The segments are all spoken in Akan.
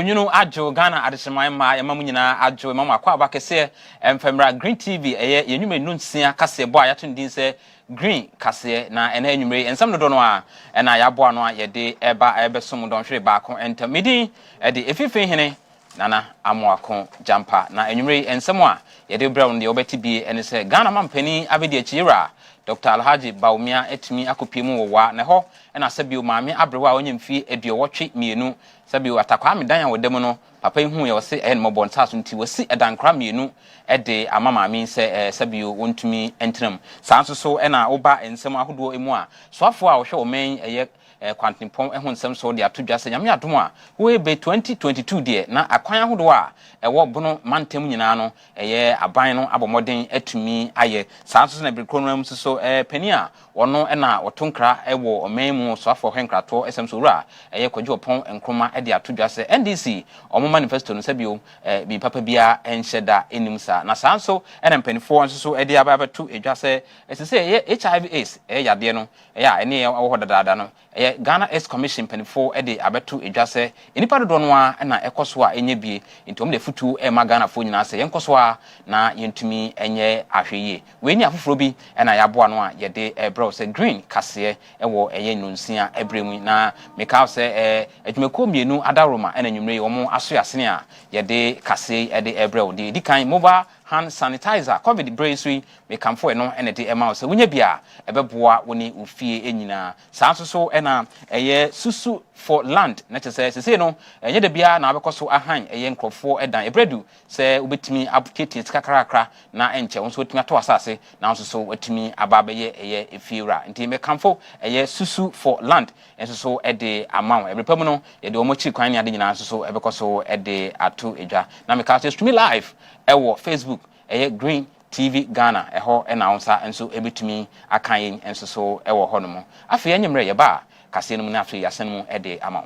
Onyuno ajo Ghana adesema ma emamu nyina ajo emamu akwa abakese emfemra Green TV yenyume nunsia Kaseɛ bo ayato ndin sɛ Green Kaseɛ na ena enyumre ensam no do no a ena yabo ano a yede eba ebesom don hwere ba ko entamidi de efife hene nana amoako jampa na enyumre ensam a yede brown de obeti bi ene sɛ Ghana mampani abedi achira Dr. Alhaji Bawumia etimi akopiemu wowa na ho ena sabio maame abrewa onyemfi eduowotwe mienu sabio atakwa medan a wodem no papa hu ye wose en mobon taso nti wasi edankra mienu ede amamaami se sabio wontumi entram sanso so ena oba ensem ahodo emu a soafo a wo hwe omen eye kwantimpon ehun nsem so de atodwase nyame adom a we be 2022 de na akwan ahodo a ewo bono mantem nyina no eye aban no abomoden atumi aye sanso na birikronam so pani a wono ena wotonkra ewo omemu soafo hwenkrato esem so wura eye kwadwo opon nkroma de atodwase NDC omo manifesto no sabio bi papa bia enhyeda enimsa na sanso ena mpanifo nso so de ababeto edwase esese eye HIV/AIDS yade no ya ene wo hodadada no Ghana S Commission penifo de abeto edwase enipa dodo no a na ekoso a enye bie ntom de futu ma Ghana fo nyina se yenkoso a na yentumi enye ahweye we ni afoforo bi na yabo no a yede bro se Green Kaseɛ ewo eye nunsia ebremu na meka se adwumako mienu adaroma na nwumre wo aso yasene a yede Kaseɛ de ebrew de dikan mobile hand sanitizer covid bracery me kamfo eno ene de ema so wonya bia ebeboa woni ufie enyina sanso so ena eye susu for land na se no enye de bia na abekoso ahan eye nkrofo edan ebredu se obetimi apuketi kakrakra na enche wonso otimi ato asase na wonso so otimi ababeye eye efiura nti me kamfo eye susu for land enso so ede amaw ebrepam no ye de omochi kwan ne ade nyina so ebekoso ede ato edwa na me ka se stream live ewo Facebook Green TV Ghana eho na onsa enso ebetumi akan yen enso so ewo ho no mo afi enyemre ye ba Kaseɛ no mu na afi yasen mu ede ama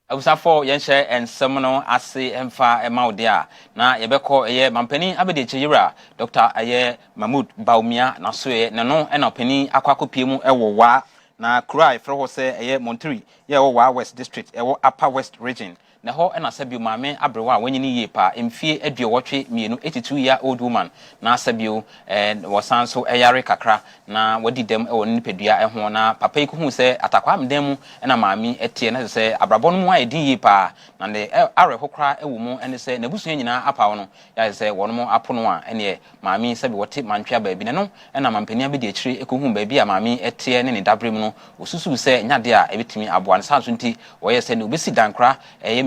Abusafo yenhye ensem no ase emfa emaude a na yebekọ eye mampani abede cheyira Dr. Mahmoud Bawumia na so ye ne no na opani akwakopiemu ewowa na kura efre ho se eye Montiri ye wo West District ewo Upper West Region na ho na sabio maame abrewa wanyini ye pa emfie aduowotwe mienu 82 year old woman na sabio wasanso eyare kakra na wadi dem ewo nipedua eho na papa ikuhu se atakwa mdem na maami etie na se abrabɔ no mu ayedi ye pa na ne are hokra ewo mu ene se nabusu nyina apa wo no ya se wono mu apono a ene maami sabi wote mantwa baabi ne no na mampani abedi akiri ekuhu baabi a maami etie ne dabrem no osusu se nyade a ebetimi aboa ne sanso nti wo ye se ne obesi dankra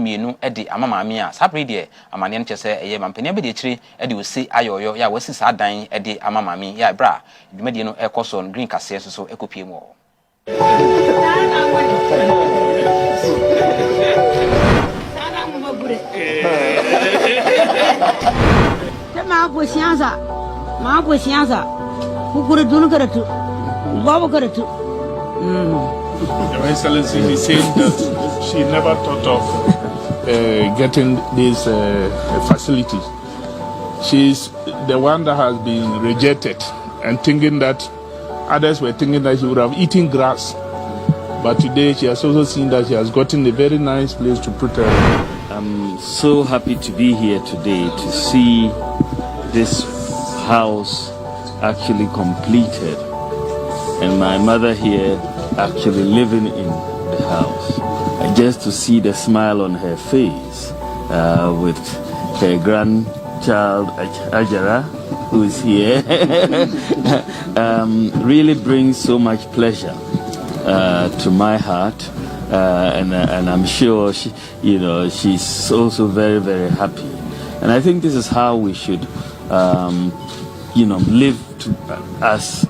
mienu edi amamaami a sabre de amane no chese eye mampani abedi akiri edi osi ayoyo ya wasi sa dan edi amamaami ya bra dwumadi no ekoso Green Kaseɛ so ekopie mu ma bo sianza kukure dunu karatu babo karatu Your Excellency is saying that she never thought of getting these facilities. She's the one that has been rejected and thinking that others were thinking that she would have eaten grass. But today she has also seen that she has gotten a very nice place to put her. I'm so happy to be here today to see this house actually completed and my mother here actually living in the house. And just to see the smile on her face with her grandchild Ajara, who is here, really brings so much pleasure to my heart, and I'm sure she's also very, very happy. And I think this is how we should, live as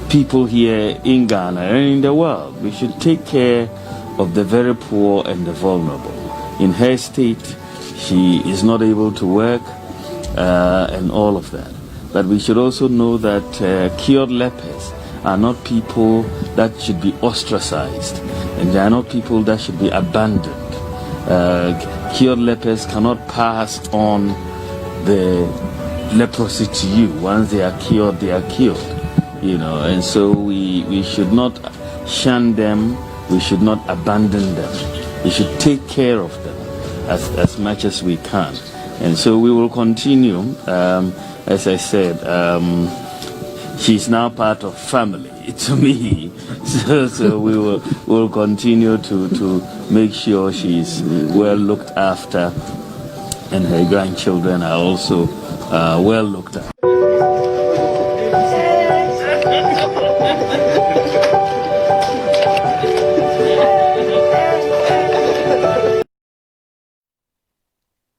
people here in Ghana and in the world. We should take care of the very poor and the vulnerable. In her state, she is not able to work, and all of that. But we should also know that cured lepers are not people that should be ostracized, and they are not people that should be abandoned. Cured lepers cannot pass on the leprosy to you. Once they are cured, you know, and so we should not shun them, we should not abandon them. We should take care of them as much as we can. And so we will continue, as I said, she's now part of family to me. So we will continue to make sure she's well looked after, and her grandchildren are also well looked after.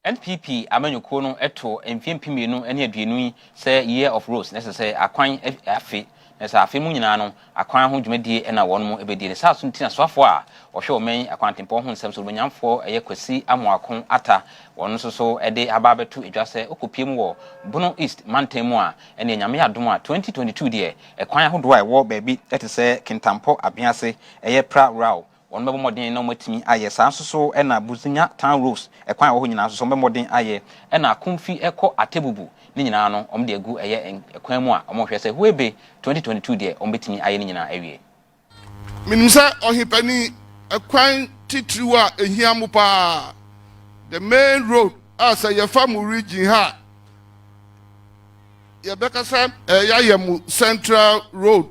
NPP amanyuko no eto mfiempimienu ene aduenu say year of rose necessary akwan afi nesa afi mu nyina no akwan ho dwumadie na won mu ebedi ne sa so ntina soafo a ohwe omen akwantempo ho nsem so banyamfo eye kwasi amoakon ata won so ede ababetu edwase okopiem wo Bono East mantemu a ene nyame adom a 2022 de ekwan ahodo a ewo baabi ete se kintampo abiase eye pra raw on bebo modern no matimi aye san so na buzinya town rose ekwan wo nyina so bebo modern aye na kumfi eko atebubu ni nyina no omde agu eye ekwan mu a omhwe se huebe 2022 de ombetimi aye ni nyina awie minimsa ohipani ekwan titiriwa a ehiamu pa the main road as a famu region ha yebekasa yayemu central road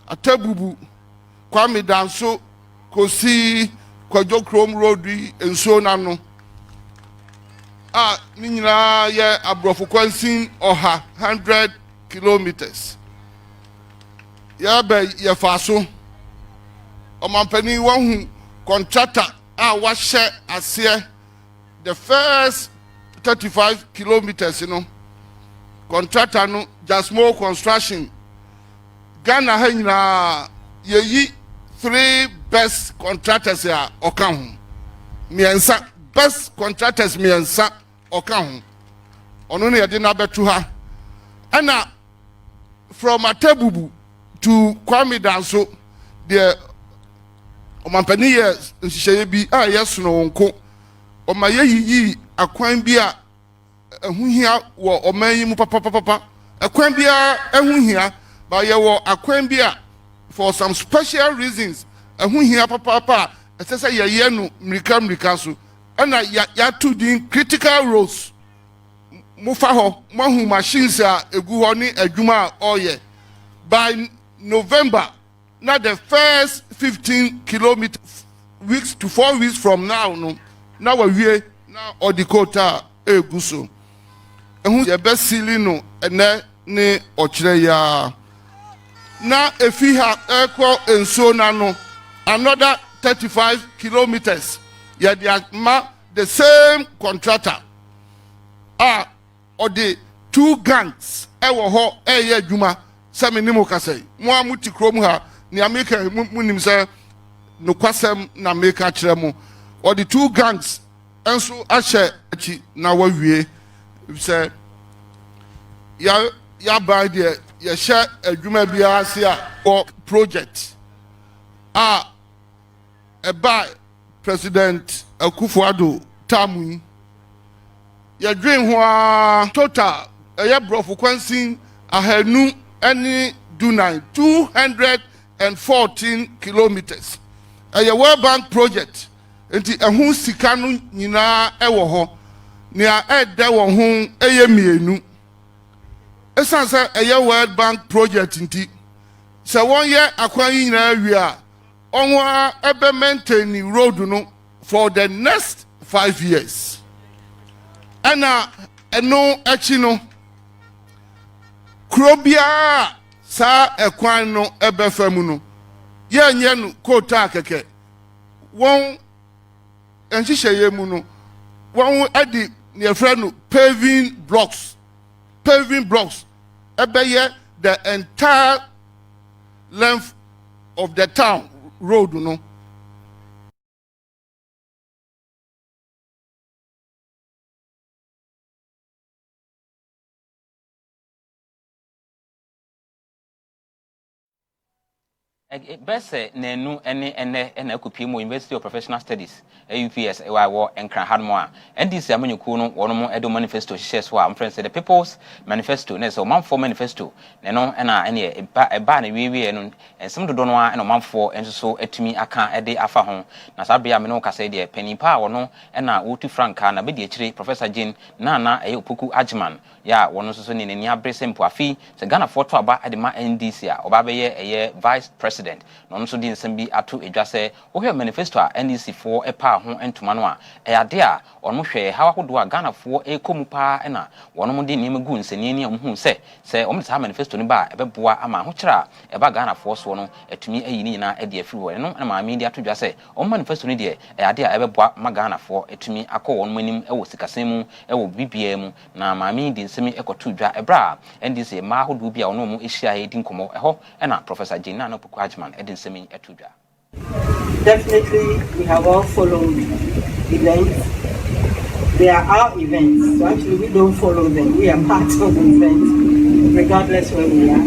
atebubu kwame danso kosi kwajo chrome road enso nano ni nyina ye abrofo kwansin oha 100 kilometers ya be ye faso omampani wahu contractor wahye ase the first 35 kilometers contractor no just more construction Ghana ha nyina yeyi 3 best contractors ya okan miensa best contractors miensa okan ono ne yede na betu ha ana from Atebubu to Kwame Danso the omampani ye nhihye bi yes no nko omayeyi akwan bi a ehuhia wo omanyi mu papa akwan bi a ehuhia ba ye wo akwan bi a for some special reasons ehuhia papa esese ye no mrika so na ya to the critical roads mufa ho mahu machines a egu ho ni adwuma oye by November na the first 15 kilometers weeks to 4 weeks from now no na wawie na odikota egu so ehu ye besili no ene ni okire ya na efi ha ekwo enso na no another 35 kilometers ya the same contractor or the 2 gangs ewo ho eye adwuma sami nimo kasai mo amuti krom ha ni ameka munim se no kwasem na meka kire mu or the 2 gangs enso ahye achi na wawie se ya ba de ya sha adwuma bia ase a or project by President Akufo-Addo tamu ya dream ho total ya brofo kwansin ahanu any dunai 214 kilometers ya World Bank project enti ehun sika no nyina ewo ho ne a ede wo ho eye mienu esanse eye World Bank project enti se won ye akwan nyina awie a onwa ebe maintain the road no for the next 5 years ana eno echi no krobia sa ekwan no ebe famu no ye nye no kota keke won enhihye mu no won adi ne frɛ no paving blocks ebe ye the entire length of the town road no Bese nenu ene ekupimo University of Professional Studies UPS ewa NKRUMAH NDC amanyuku no wono mo edo manifesto hyehyɛ am friends the people's manifesto na so manfo manifesto neno ena ene eba na wiwie no ensem dodo no a ena manfo enso so atumi aka ede afa ho na sabia me no kasa de panipa wono ena wotu franka na be de akire Professor Jane na OPOKU AGYEMANG ya wono so ni nani abrese mpo afi se Ghana foto aba ede ma NDC a oba be ye vice president no so di nsem bi ato edwa se wo hwe manifesto a NDC for epa ho entoma no a ade a ono hwe hawa hodo a Ghana for ekomu pa na wono mo di nim gu nsani ni amhu se omo sa manifesto ni ba ebeboa ama ho kira eba Ghana for so no atumi ayi ni na ade afiri wo no na ma mi di ato dwa se omo manifesto ni de ade a ebeboa ma Ghana for atumi akọ wono manim ewo sikasen mu ewo bibia mu na ma mi di nsemi ekoto dwa ebra NDC ma hodo bia wono mo ehia edi nkomo eho na Professor Jane na OPOKU AGYEMANG edin semi eto dwa. Definitely, we have all followed events. They are our events, so actually we don't follow them. We are part of the event, regardless where we are.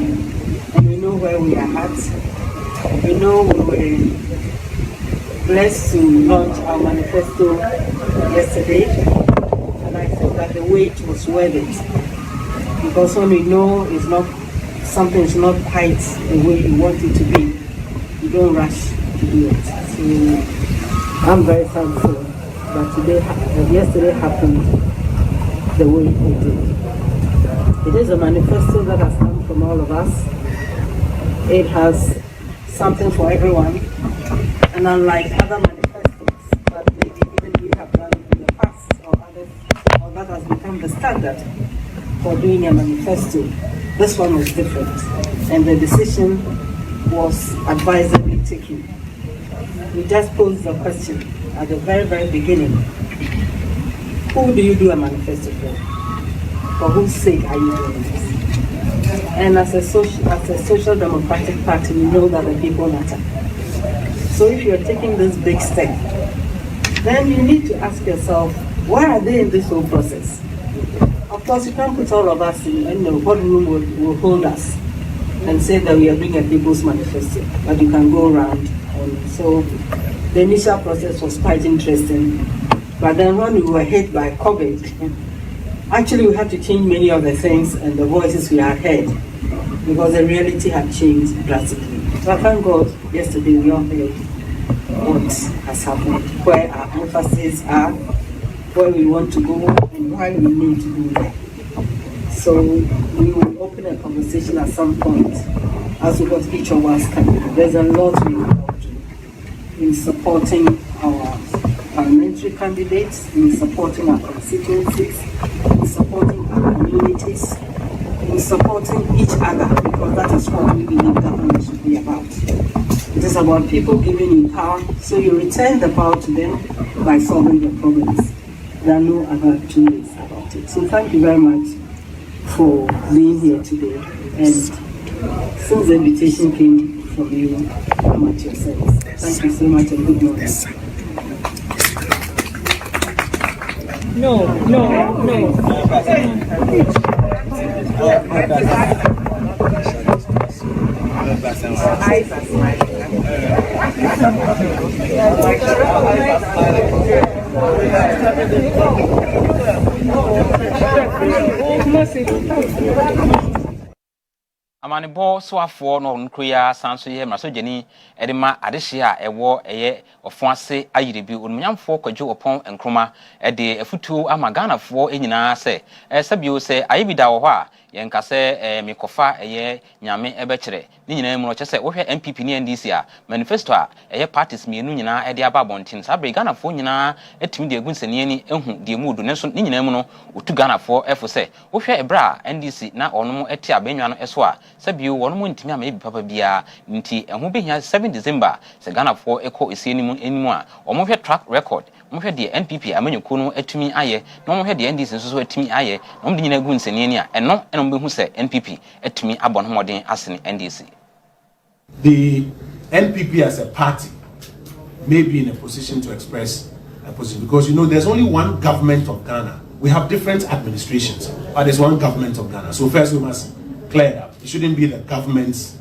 And we know where we are at. We know we were blessed to launch our manifesto yesterday. And I think that the wait was worth it. Because when we know it's not, something is not quite the way you want it to be, you don't rush to do it. So I'm very thankful that yesterday happened the way it did. It is a manifesto that has come from all of us. It has something for everyone, and unlike other manifestos that maybe even we have done in the past or others, or that has become the standard for doing a manifesto, this one was different, and the decision was advisedly taken. We just posed the question at the very, very beginning. Who do you do a manifesto for? For whose sake are you doing this? And as a social democratic party, we know that the people matter. So if you're taking this big step, then you need to ask yourself, why are they in this whole process? Of course, you can't put all of us in what room will hold us and say that we are doing a people's manifesto, but you can go around. And so the initial process was quite interesting, but then when we were hit by COVID, actually we had to change many of the things and the voices we had heard because the reality had changed drastically. So I thank God yesterday we all heard what has happened, where our emphasis are, where we want to go, and why we need to do that. So we will open a conversation at some point as to what each of us can do. There's a lot we can do in supporting our parliamentary candidates, in supporting our constituencies, in supporting our communities, in supporting each other, because that is what we believe government should be about. It is about people giving you power, so you return the power to them by solving their problems. There are no other two ways about it. So thank you very much for being here today. And since the invitation came from you, come at yourselves. Thank you so much and good morning. Amani bo so afo no nkruya sanso ye maso jeni edema adehye a ewo eye ofuase ayirebi onumnyamfo kwadwo opon NKRUMAH ede afutu ama Ghanafo enyina se sabio se ayibida wo ho a yenkase mikofa eye nyame ebekere ni nyina mu no chese wo hwe MPP ni NDC a manifesto a eye parties mienu nyina ede aba bontin sabre Ghanafo nyina etimi de egunsani ani ehu de mudu nenso ni nyina mu no otu Ghanafo efo se wo hwe ebra NDC na onomo eti abenwa no eso a sabio wono mu ntimi ama ebi papa bia nti ehu behia 7 December se Ghanafo eko esienimu enimu a omo hwe track record omo hwe de NPP amanyuku no atumi aye na omo hwe de NDC nso so atumi aye na omo de nyina egunsani ani a eno behu se NPP atumi abon homoden asene NDC. The NPP as a party may be in a position to express a position because there's only one government of Ghana. We have different administrations, but there's one government of Ghana. So first we must clear that it shouldn't be the government's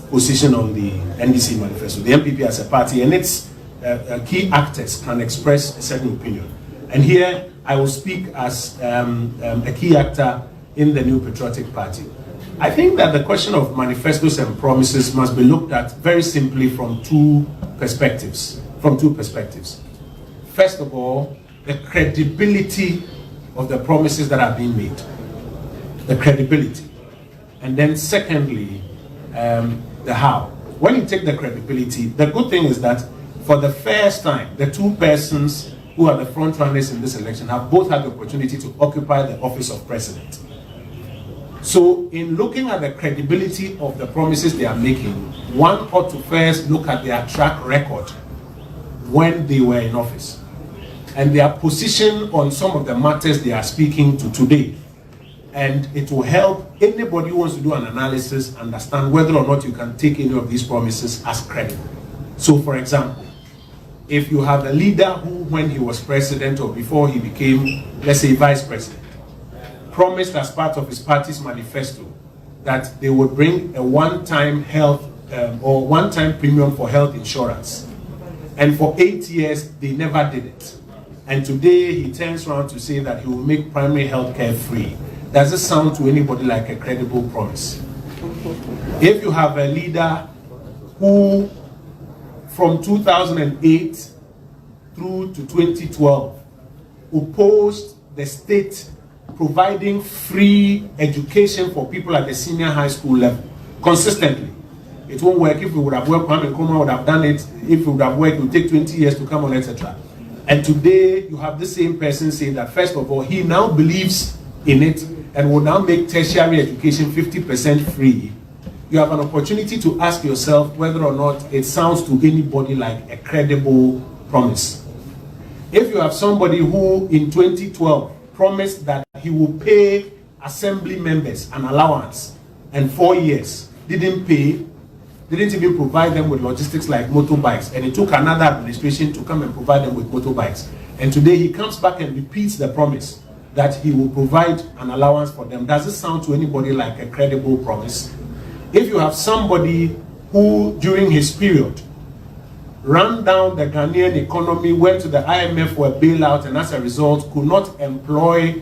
position on the NDC manifesto. The MPP as a party and its key actors can express a certain opinion. And here I will speak as a key actor in the New Patriotic Party. I think that the question of manifestos and promises must be looked at very simply from two perspectives. First of all, the credibility of the promises that are being made. The credibility. And then secondly, the how. When you take the credibility, the good thing is that for the first time, the two persons who are the front runners in this election have both had the opportunity to occupy the office of president. So in looking at the credibility of the promises they are making, one ought to first look at their track record when they were in office and their position on some of the matters they are speaking to today. And it will help anybody who wants to do an analysis understand whether or not you can take any of these promises as credible. So for example, if you have a leader who, when he was president or before he became, let's say, vice president, promised as part of his party's manifesto that they would bring a one-time health or one-time premium for health insurance. And for 8 years, they never did it. And today he turns around to say that he will make primary health care free. Does it sound to anybody like a credible promise? If you have a leader who from 2008 through to 2012 opposed the state providing free education for people at the senior high school level consistently. It won't work. If it would have worked, Kwame Nkrumah would have done it. If it would have worked, it would take 20 years to come on, etc. And today you have the same person saying that first of all, he now believes in it and will now make tertiary education 50% free. You have an opportunity to ask yourself whether or not it sounds to anybody like a credible promise. If you have somebody who in 2012 promised that he will pay assembly members an allowance and 4 years didn't pay, didn't even provide them with logistics like motorbikes, and it took another administration to come and provide them with motorbikes. And today he comes back and repeats the promise that he will provide an allowance for them. Does it sound to anybody like a credible promise? If you have somebody who during his period ran down the Ghanaian economy, went to the IMF for a bailout, and as a result could not employ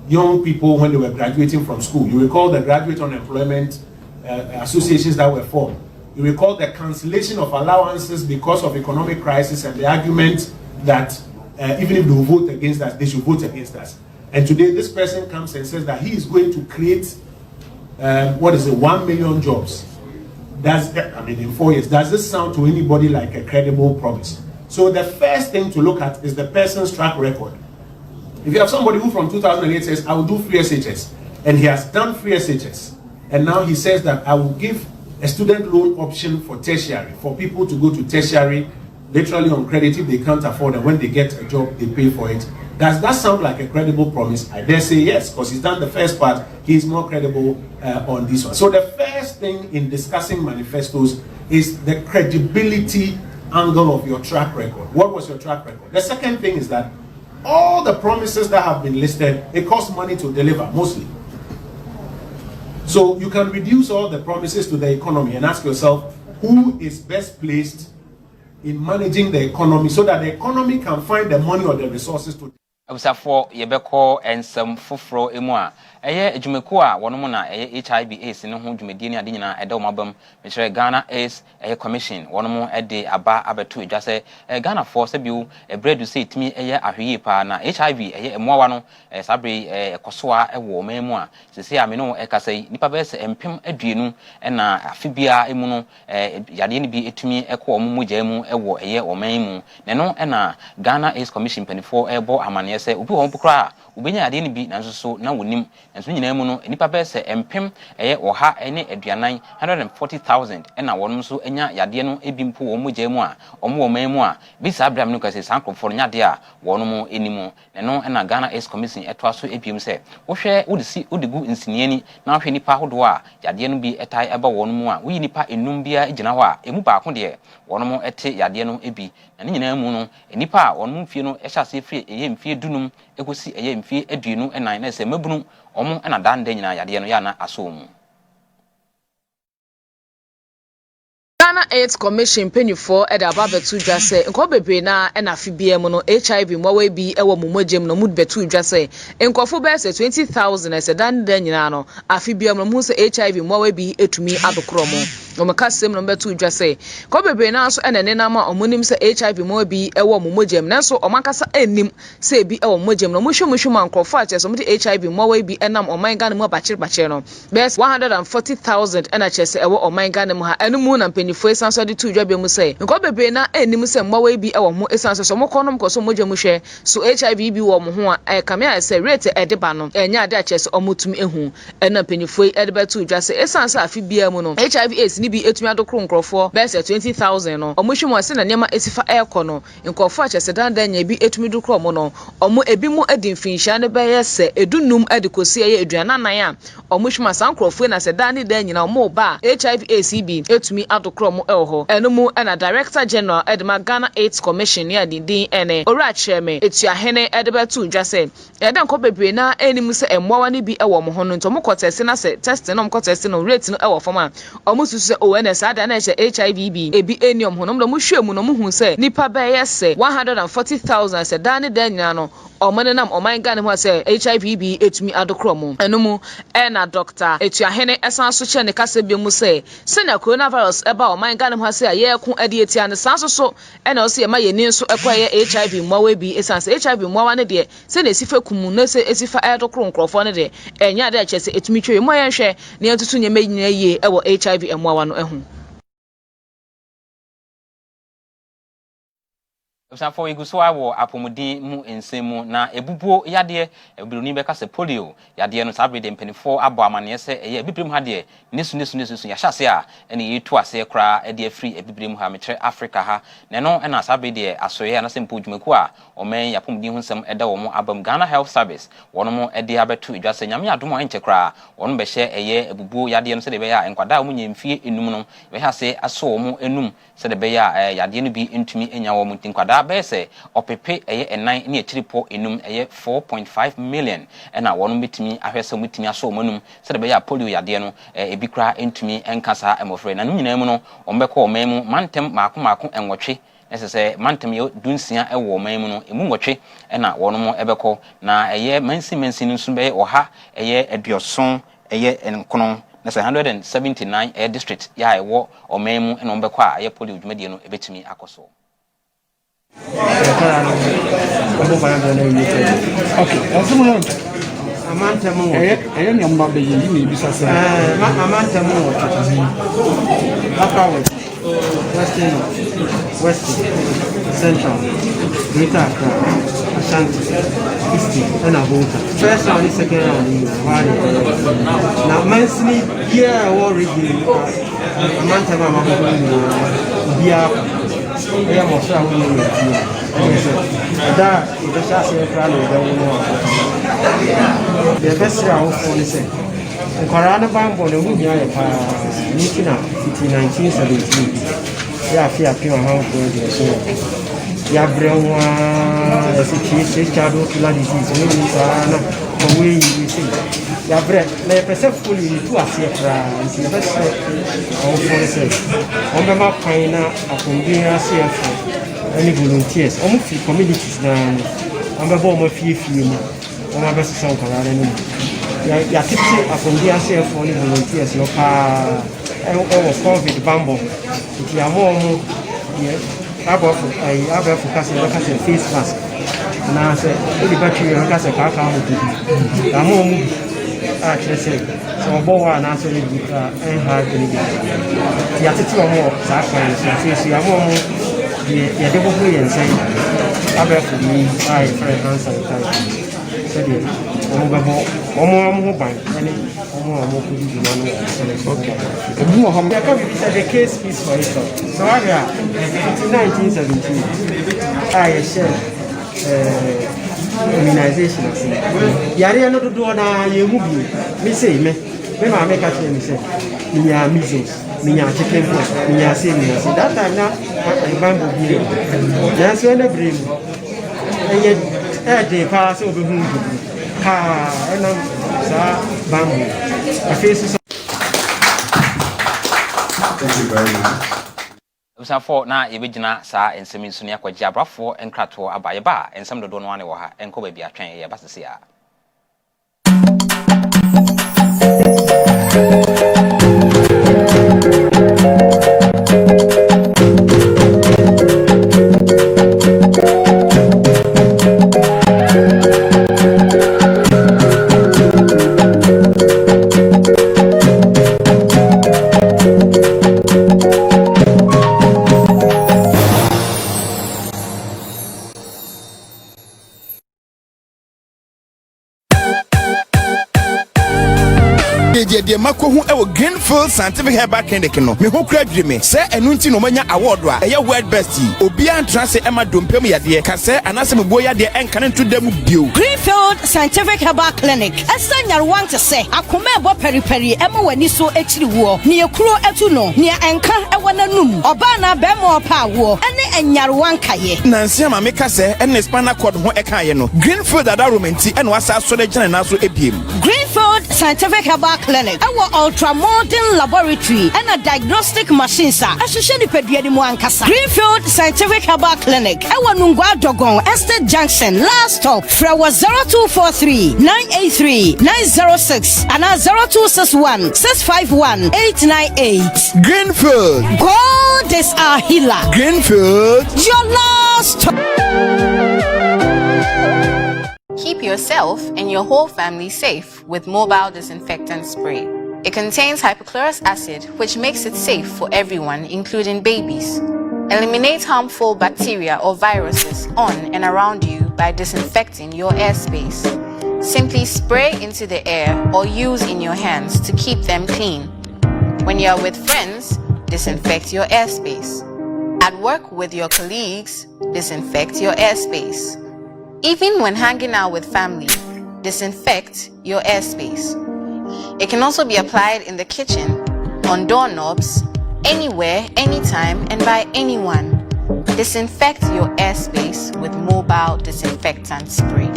young people when they were graduating from school. You recall the graduate unemployment associations that were formed. You recall the cancellation of allowances because of economic crisis and the argument that even if they vote against us, they should vote against us. And today this person comes and says that he is going to create 1 million jobs. In 4 years, does this sound to anybody like a credible promise? So the first thing to look at is the person's track record. If you have somebody who from 2008 says, I will do free SHS, and he has done free SHS, and now he says that I will give a student loan option for tertiary, for people to go to tertiary, literally on credit if they can't afford it. When they get a job, they pay for it. Does that sound like a credible promise? I dare say yes, because he's done the first part. He's more credible on this one. So the first thing in discussing manifestos is the credibility angle of your track record. What was your track record? The second thing is that all the promises that have been listed, it costs money to deliver, mostly. So you can reduce all the promises to the economy and ask yourself, who is best placed in managing the economy so that the economy can find the money or the resources to... Abusafo yebeko ensem foforo emu a eye adwumeko a wono na eye HIV/AIDS ne ho dwumedi ne ade nyina ede omabam me kire GHANAIANS eye commission wono mo ede aba abeto edwa se Ghana for se biu bread say timi eye ahweye pa na HIV eye emoawa no sabre ekosoa ewo memu a sese ame no ekasai nipa be se empem aduenu na afibia emu no yade ne bi etumi ekọ omumugya emu ewo eye omanmu ne no na GHANAIANS commission penifo ebo amane se obi ho bukra obenya ade ne bi nanso so na wonim nanso nyina mu no nipa be se empem eye oha ene aduanan 140,000 na wonum so enya yade no ebimpo wo mogya mu a omo wo man mu a bi sa abram no kase sankrofo nyade a wonum enimu ne no na GHANAIANS commission etwa so ebiem se wo hwe odigu nsiniani na hwe nipa hodo a yade no bi etai eba wonum a wo nipa enum bia egina ho a emu ba ko de wonum ete yade no ebi na nyina mu no nipa a wonum fie no ehya se fie eye mfie dunum ekosi eye mfie aduenu enan na se mabunu omo na dande nyina yade no ya na aso mu. Ghana AIDS Commission pennyfo at above the two just say, Nkobe na and Afibia mono HIV mwawe bi ewa mumojem no mood betu just say, Nkofo bese 20,000 as a dan denano, Afibia muse HIV mwawe bi etumi adokromo. Omakasem number 2 just say, Kobe na so ene nama omunim se HIV mwawe bi ewa mumojem nanso omakasa enim se bi ewa mumojem no mushu man nkofo ache so HIV mwawe bi enam omanga no bachir no. Best 140,000 and achese ewa omanga no ha enu na penifo esanso de tu dwabe mu say nko bebe na enim se mmawa bi e wo mo esanso so mo konom ko so mo dwamu hwe so HIV bi wo mo ho a kame a se rate e de ba no enya ade achese omotumi ehu ena penifo e de ba tu dwa se esanso afi bia mu no HIV AIDS ni bi etumi adokro nkrofo be se 20,000 no omo hwe mo se na nema esifa ekọ no nkofo achese dan nya bi etumi dokro mo no omo ebi mu adi mfinsha ne be yese edunum adi kosi ye eduana nan a omo hwe ma san nkrofo na se dan ni dan nyina omo ba HIV AIDS bi etumi adokrom elho enumu na Director General Edma Ghana AIDS Commission ya din ene ora cheme etuahene edebetu dwase ede nko bebre na enimu se emwawa ni bi ewo mo hono nto mo kotese na se test no mo kotese no rate no ewo fama omususu se ONS ada na HIV bi ebi enium hono mo hwemu no mo hu se nipa be yese 140,000 se dane dan nyina no omane nam oman Ghana ho se HIV bi etumi adokrom enumu na Dr. etuahene esanso che ne kase bi mu se na coronavirus eba oman Ghana ho se ayekun ade etia ne sanso so na o se ma ye ni so ekwaye HIV mwawe bi esanse HIV mwawa ne de se na esifa kumu na se esifa edokro nkrofo ne de enya ade achese etumi twe mo yenhwe ne entutu nyema nyina yie ewo HIV mwawa no ehu For Iguswa wo apomudi mu ensemu na ebubuo yade ebiruni beka se polio yade no sabre de mpenifo abo amane se eye bibrim ha de nesu ya hyase a ene yetu ase kra e de free ebibrim ha metre Africa ha ne no na sabre de asoye na sempo dwumaku a omen yapomudi hu nsem eda wo mo abam Ghana Health Service wono mo e de abetu idwase nyame adom anche kra wono be hye eye ebubuo yade no se de be ya enkwada mo nyemfie enum no be hase aso wo mo enum se de be ya yade no bi entumi enya wo mo tinkwada bese opepe eye enan ne etiripo enum eye 4.5 million ena wono betimi ahwese mutimi aso manum se de be ya polio yade no ebi kra entumi enkasa emofre na nyina mu no ombekọ omemu mantem maako enwotwe esese mantem yo dunsia ewo omemu no emu nwotwe ena wono mo ebekọ na eye mansi nso be oha eye eduoson eye enkono na 179 district ya ewo omemu ena ombekọ a eye polio dwumadie no ebetimi akoso. Okay, Amantamo. I am young baby, you may be successful. Amantamo, Upper Western, Central, Greater Accra, Ashanti, Eastern, and Abota. First round, second round, now, Mansly, here I already Amantamo, I am also that is the chassis of the best round for the same. The Corona Bambo, the Munia, 1917. Yeah, fear pure house for the soul. Yabrewa, the situation, shadow, killer disease, away you see. Yabre, Leper fully to a CFR, the best of for the same. On the map, Pina, upon being a CFR. Any volunteers, almost communities down. I'm a bomb of few, on my best song. Ya tipsy upon the ASF for any volunteers, your car, COVID bambo. If you are more, I have a face mask. And I said, any battery, I got a car. I'm home. Actually, so I'm born and answering and hard. The attitude of more sacrifice, you are more. Yeah, they will play and say, I bet for me, I friend answer the time. Said it. I'm more bank, and more could you do. Okay. The case is for it. So I got 1917. I said, immunization. Yari no do na ye mubi. Me say me ma make a me say. Me are measles. Me chicken pox, me say that time now I bambo here. That's when the dream. And yet, they pass over whom and bambo. I face. Thank you very much. Usafo na yebegyina saa ensemi nso ne akwaji abrafo enkrato abaye ba ensem dodo no ane wo ha enko ba bia twen ye basese a de makohu e wo Greenfield Scientific Herbal Clinic no me ho kura dweme se enu nti no manya award a eye world best obi antrase ema dompem yade kase anase mebo yade enkane to dem bio Greenfield Scientific Herbal Clinic esanyar want to say akoma ebo periperi ema wani so ekiri wo ne ekuro etu no ne enka ewo nanum oba na be mo pa wo ene enyar wankaye nansi ama me kase ene spinal cord ho ekaye no Greenfield adaromenti ene wasa so de gene na so ebiem Greenfield Scientific Herbal Clinic our ultra modern laboratory and a diagnostic machine sir ahwehwe ni pedua ni mu ankasa Greenfield Scientific Herbal Clinic our Nungwa Dogon Estate Junction last stop Frewa 0243 983 906 and 0261 651 898 Greenfield God is our healer Greenfield your last Keep yourself and your whole family safe with mobile disinfectant spray. It contains hypochlorous acid, which makes it safe for everyone, including babies. Eliminate harmful bacteria or viruses on and around you by disinfecting your airspace. Simply spray into the air or use in your hands to keep them clean. When you are with friends, disinfect your airspace. At work with your colleagues, disinfect your airspace. Even when hanging out with family, disinfect your airspace. It can also be applied in the kitchen, on doorknobs, anywhere, anytime, and by anyone. Disinfect your airspace with mobile disinfectant spray.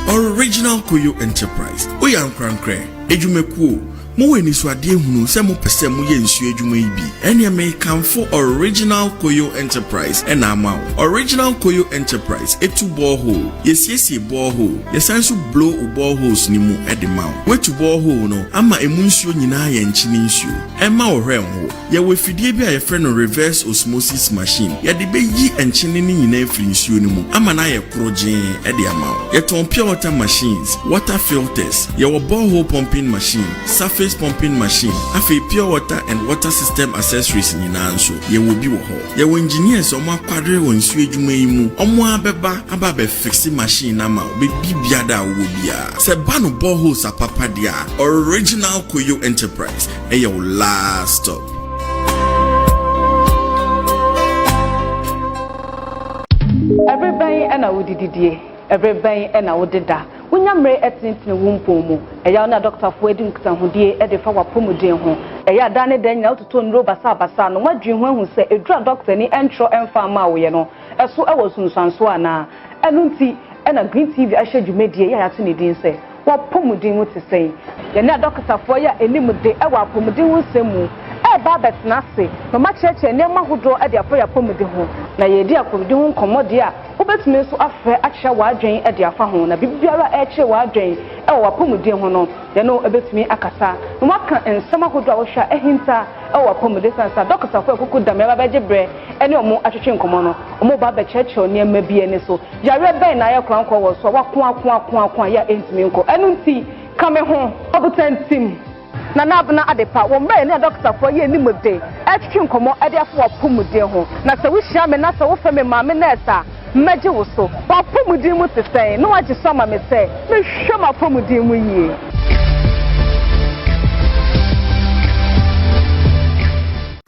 Original Koyo Enterprise. Oya nkrankre, ejumekuo. Mo eni so ade hunu se mo pese mo ye nsu adwuma yi bi ene me kamfo Original Koyo Enterprise ena ama Original Koyo Enterprise etu borehole yesiesie borehole yesanso blow boreholes ni mu edema wetu borehole no ama emu nsuo nyina ye nchini nsuo ema ohwem ho ye wefidie bi a ye frɛ no reverse osmosis machine ye de beyi enchini ni nyina efiri nsuo ni mu ama na ye krogen ede ama ye ton pure water machines water filters ye wo borehole pumping machine surface pumping machine afi pure water and water system accessories nyina nso ye wo bi wo ho ye wo engineers omo akwadre won nsu adwuma yi mu omo abeba aba be fix machine na ma be bibia da wo bia se ba no boreholes apapa dia Original Koyo Enterprise e your last stop. Everybody and I would didie everybody and I would da Unyamre etintin wumpomu eya na doctor fo edi nkitahudie e de fa wapomuden ho eya dane dan na ototo nro basa no wadwen ho hu se edura doctor ni entro emfa ma wo ye no eso e wosunsanso ana enunti na Green TV ahye dwumedie ya yato ne din se wapomuden mu tisei ye na doctor fo ya enimde e wapomuden hu semu ba betna se no ma cheche ne mahodo e de afa ya pomuden ho na ye di akomuden ho komode a obetumi so afre ahye wadwen e de afa ho na bibiara e che wadwen e wapomuden ho no ye no ebetumi akasa no maka ensema hodo a wo hwa ehinta e wapomuden sansa doctor fo akuku dam ya ba beje bre ene omo atwetwe nkomo no omo ba be cheche oni ma bi ene so yare ben na ye kwanko wo so wako ya entimi nko enu nti kame ho obutantim na nabna adepa wo mbe ne doctor for ye ni mode atwetwe nkomo ade afo wapomuden ho na se wo hia me na se wo feme maame nurse meje wo so wapomuden mu tesɛn no wagye so ma me sɛ me hwɛ ma pomuden mu yie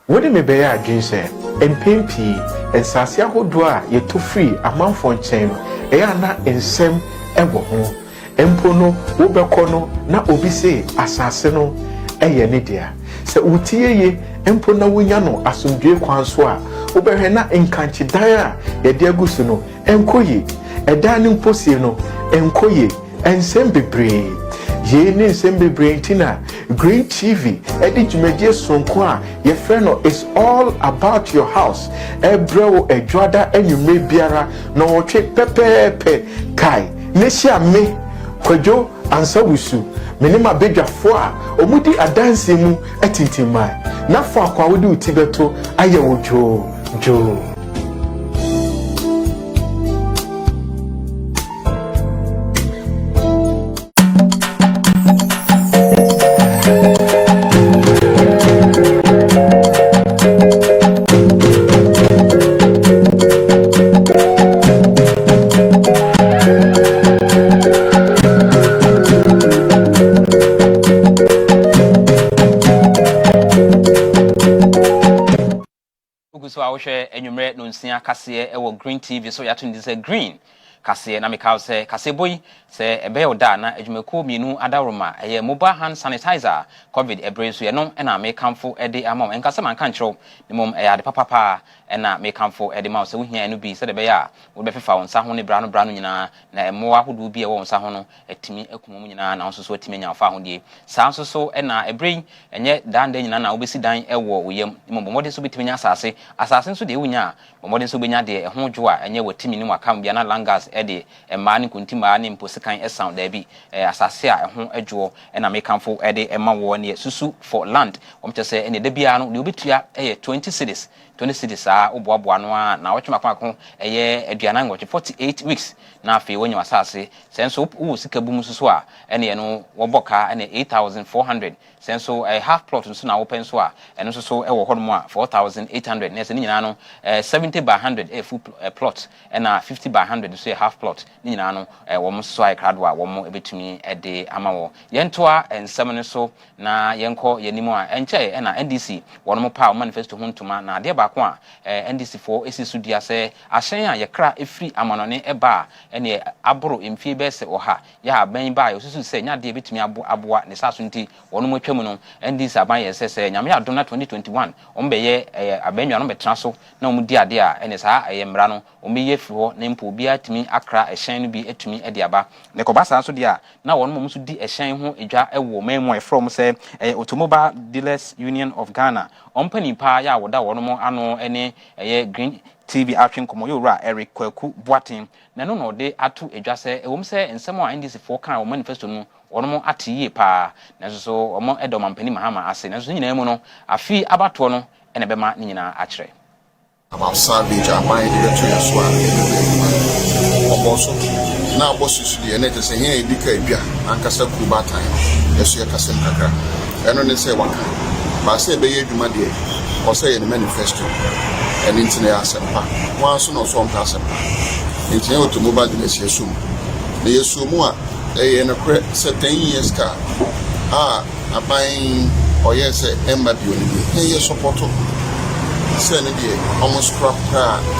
wodi me be ya adwen sɛ empempi ensase ahodo a yeto free amanfo nkyɛn no ɛyɛ na ensɛm ɛwɔ ho empo no wo bɛkɔ no na obi se asase no ɛyɛ ne dia sɛ utieye empo na wonya no asomdwe kwan so a wo bɛhwɛ na nkanchidan a yɛde agusu no enkoye ɛdan ne mposie no enkoye ensem bebre ye ne ensem bebre ntina Green TV edi jumeje sonko a ye friend no is all about your house ebrewo edwada enyume biara no wotwe pepepe kai nehia me kwadwo ansa wusu menema bedwafo a omudi adanse mu etintimai na fo akwa wodi utibeto aye wojo jo So I wish enyumre no nsia Kaseɛ ewo Green TV so ya to ndise Green Kaseɛ na meka say Kaseɛ boy say ebe oda na adwumako mienu adaroma eye mobile hand sanitizer covid ebre so ye no na me kamfo ede amam enkasa man kan kyerɛw ne mom ade papa na me kamfo ede ma so hia no bi se de be ya wo be fefa wonsa ho ne bra no nyina na emmoa hodo bi e wo wonsa ho no etimi akuma mu nyina na so etimi nya fa ho die saa so na ebre enye dan da nyina na wo besi dan ewo woyam mom bomode so betimi nya asase so de wunya bomode so benya de ho dwo a enye watimi ni wakam bia na langas ede emma ne kuntima ne mposikan esound da bi asase a ho adwo na me kamfo ede emma wo ne susu for land omtese ene da bia no de obetua 20 cities 20 cities a oboaboa no a na wotwe makon aduana ngoche 48 weeks na afi wonye wasase senso wo sika bum susu a ene no woboka ene 8400 senso half plot nso na wo penso a eno so ewo hono a 4800 nese ni nyina no 70 by 100 full plot na 50 by 100 so half plot ni nyina no wo so ai krado a wo ebetumi ede amawo yentoa ensem so na yenko yenimo a enche na NDC wono mo pa manifesto huntuma na de ba ko a NDC4 esisu dia se ahyen a yekra efri amanone eba ene aboro emfie be se oha ya ban ba yo susu se nya de betumi aboa ne saso nti wono mo twam no NDC aban ye se nyame adom na 2021 ombe ye abanwa no betra so na omudi ade a ene saa mra no omeye firi ho na mpo bia timi akra ehyen no bi etumi ade aba ne ko ba saa so dia na wono mo so di ehyen ho edwa ewo memo from say Automobile Dealers Union of Ghana ompani pa ya woda wono mo ano ene Green TV atwen komo yowra RECORDS-OPPONG boatin na no de atu edwa se ewom se ensem a NDC4 kan o manifesto no wono mo atiye pa na so omo edom ampani MAHAMA'S na so nyina mu no afi abato no ene bema ni nyina akire about salvage among the to also now bosses the net say here edika edwa ankasa kuba time yeso yakasem kakra eno ne say waka ba say be yedwuma de o say the manifesto and internet asempa wan so no so on asempa internet automobile dealers yesum na yesumu a na kre 10 years ka aban o yes emba bi oni bi ye support say ne de almost crop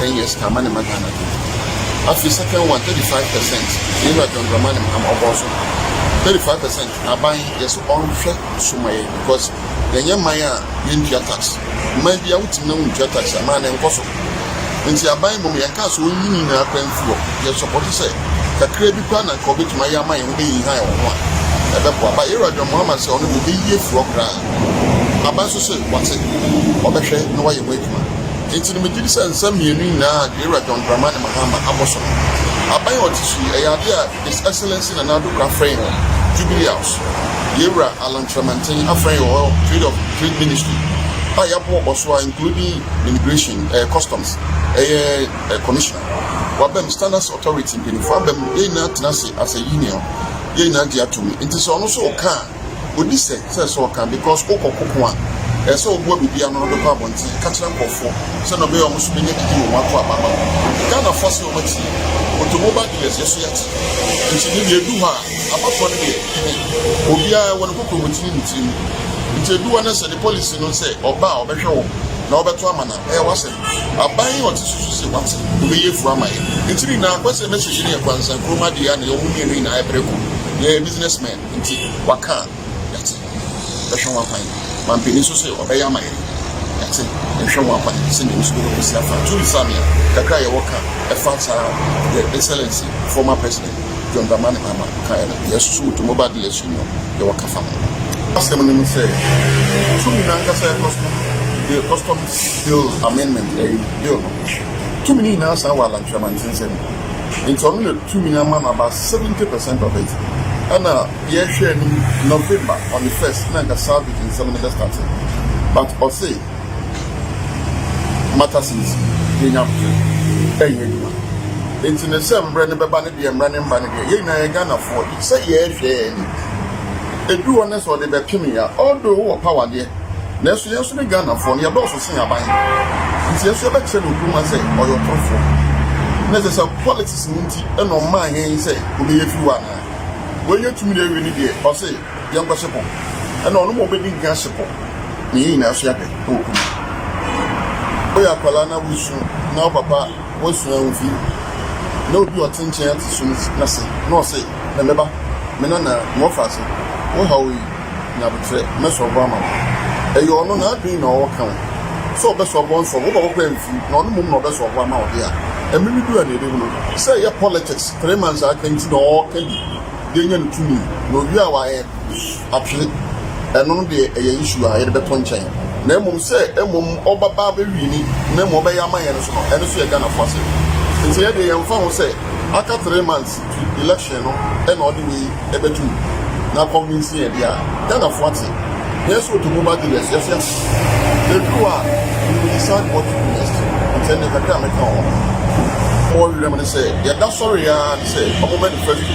10 years ka mane magana afi second one 35% in the John am also 35% aban yes on hwe sumaye because the nyamaya yintia tax man bia wuti na wuntia tax amana enkoso nti aban mum yanka so onyini na akwanfuo ye support say kakra bi kwa na ko betuma ya man yin yi han ho a ebebo aba John Muhammad say onu bi ye furo kra aban so say wate obehwe no waye wetuma nti no megidi say nsam mienu na John Dramani Mahama aboso aban otisu eyade a His Excellency na nado kra frame Jubilee House Yera Alan Tremantin afraid of trade ministry ayabo boso including immigration customs commissioner wabem standards authority in fabem na tenase as a union ye na dia to me it is ono so ka odi say so ka because okokoko a so ogbo bibia no do pa bonti catch nkofo so no be o musu benye didi mo akọ ababa Ghana force o mati automobile dealers yeso yati nti ni de du ha abafo ne de obia won kokko motini nti nti du wana say the policy no say oba obehwe wo na obeto amana wase aban o tisusu se wate obeye fu amaye nti na kwese message ne kwanza NKRUMAH de ya na yo munye na ebreko ye businessman nti waka yati behwe wa fan mampini so say obeye amaye yati behwe wa fan se ne so go siafa to samia kakra ye woka e fansa the excellency former president John Dramani Mama kind yes so to mobile dealers you your kafa ask them and say to me now the customs bill amendment bill 2 million now say while I'm saying it's only 2 million man about 70% of it and yes share in November on the 1st na the salvage in 7 minutes starting but or say matters is being up to into the same brand of Banity and running Banity, you know, Ghana for it. Say, yes, a do honest or the Bepimia, although power there. Next year, so the Ghana for your boss will sing about it. It's your selection of women say, or your PROF. There's a politics and on my hand say, will be if you are. When you're to me, they really did, or say, young gospel, and on more being gospel. Me, now, she had it. We are Palana, we soon now, Papa, what's wrong with you? No be attention to soon nothing. No say, remember, Menana, more fast. Oh, how we now betray Mess Obama. A you are not doing our account. So best of one for over playing few, no more best of one out here. And maybe do anything. Say your politics, 3 months I came to know can be to me. No, you are actually, and on the issue I had the beton chain. Nemo say, Oba Baby, Nemo by Yamayan, and so you're gonna force it. It's here the young family say, after 3 months to election, and all the way, ever two. Now convincing it, yeah. Then of what's it? Yes, what to move about the rest, yes. The two are, you will decide what to do next. And then they can come at all. Or you remember say, yeah, that's sorry, I say, a moment first.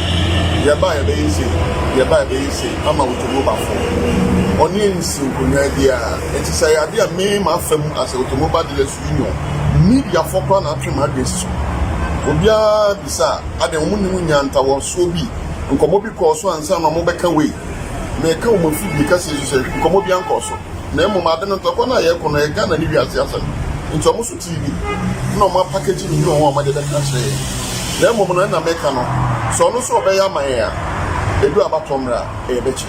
Yeah, by a base, I'm out to move back for. Onions, idea, and to say, idea may my firm as a automobile dealers union. Media for plan after my business. Obia bisa ade wonu nyanta wo so bi nkomo bi ko so ansa na mo beka we me ka mo fi bi ka se so nkomo bi anko so na emo ma de no to ko na ye ko na e Ghana ni wi ase asa nto mo so TV no ma package ni no ma de ka se na emo mo na me ka no so no so obeya man ya edu abatomra e be che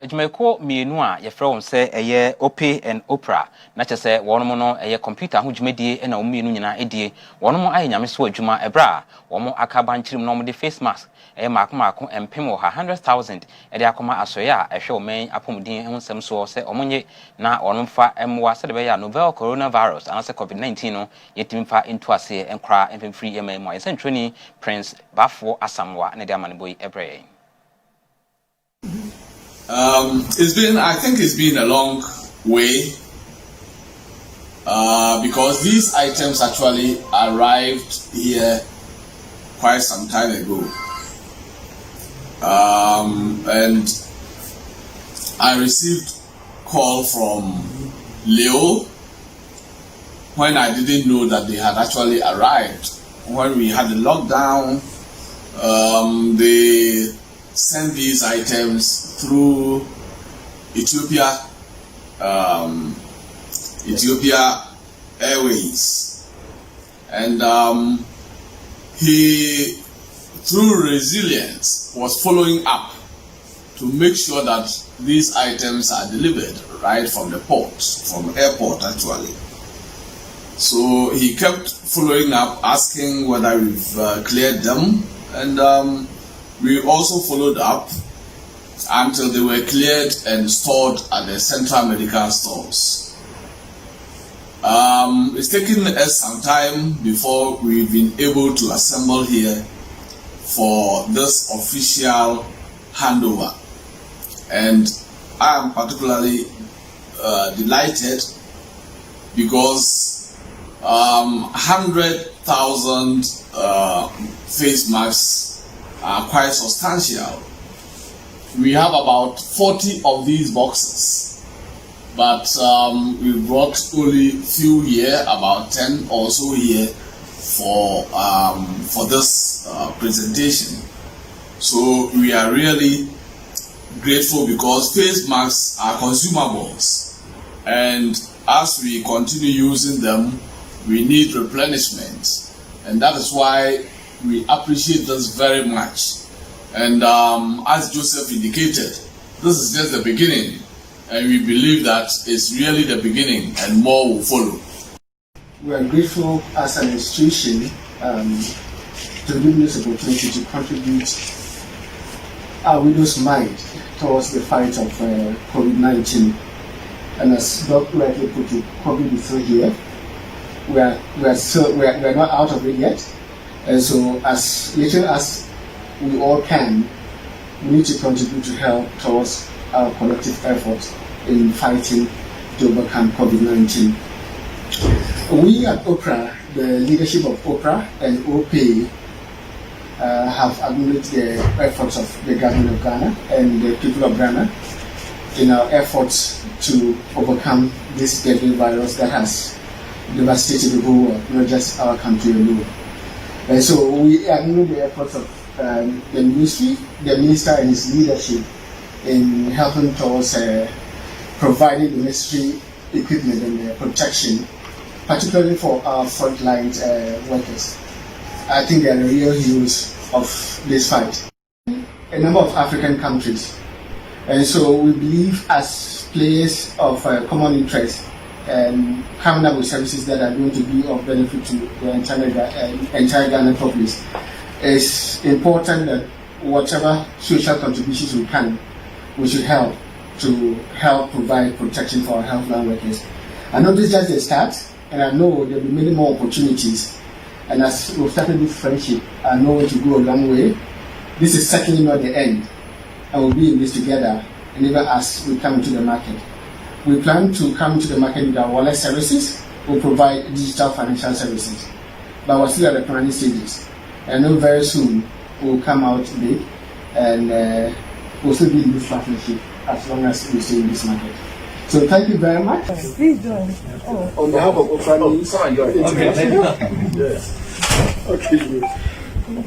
Ejumeko mienu a yefrɛ wɔn sɛ ɛyɛ OPE and OPRA na kyɛ sɛ wɔn mo no ɛyɛ computer ho dwumadie ɛna wɔn mienu nyinaa edie wɔn mo ayɛ nyame so adwuma ɛbra wɔn akaba nkyerem na wɔn de face mask ɛyɛ maako empem wɔ ha 100,000 ɛde akoma asɔyɛ a ɛhwɛ wɔn apɔmuden ho nsɛm so sɛ wɔn nye na wɔn fa ɛmoa sɛ de bɛyɛ novel coronavirus anasɛ COVID-19 no yɛtimi fa into ase ɛnkora ɛmfimfiri yɛma mu ayɛ sɛ ntwoni Prince Bafo Asamwa na de amanebo yi ɛbrɛ. I think it's been a long way because these items actually arrived here quite some time ago. And I received call from Leo when I didn't know that they had actually arrived. When we had the lockdown, they send these items through Ethiopia Airways, and he, through resilience, was following up to make sure that these items are delivered right from the port, from airport actually. So he kept following up, asking whether we've cleared them, and we also followed up until they were cleared and stored at the central medical stores. It's taken us some time before we've been able to assemble here for this official handover. And I am particularly delighted because 100,000 face masks are quite substantial. We have about 40 of these boxes, but we brought only few here, about 10 or so here for this presentation. So we are really grateful because face masks are consumables, and as we continue using them, we need replenishment, and that is why we appreciate this very much. And as Joseph indicated, this is just the beginning, and we believe that it's really the beginning and more will follow. We are grateful as an institution to give me this opportunity to contribute our widow's mind towards the fight of COVID-19. And as Doc rightly put it, COVID is still here. We are not out of it yet. And so as little as we all can, we need to contribute to help towards our collective efforts in fighting to overcome COVID-19. We at OPRA, the leadership of OPRA and OPE, have acknowledged the efforts of the government of Ghana and the people of Ghana in our efforts to overcome this deadly virus that has devastated the whole world, not just our country alone. And so we acknowledge the efforts of the ministry, the minister and his leadership in helping towards providing the necessary equipment and protection, particularly for our frontline workers. I think they are the real heroes of this fight. A number of African countries. And so we believe as players of common interest and coming up with services that are going to be of benefit to the entire Ghana populace, it's important that whatever social contributions we can, we should help to provide protection for our healthline workers. I know this is just a start, and I know there will be many more opportunities. And as we've started this friendship, I know it will go a long way. This is certainly not the end, and we'll be in this together, and even as we come into the market. We plan to come to the market with our wallet services. We'll provide digital financial services, but we're still at the planning stages. I know very soon we'll come out big, and we'll still be in this partnership as long as we stay in this market. So thank you very much. Please join. On behalf of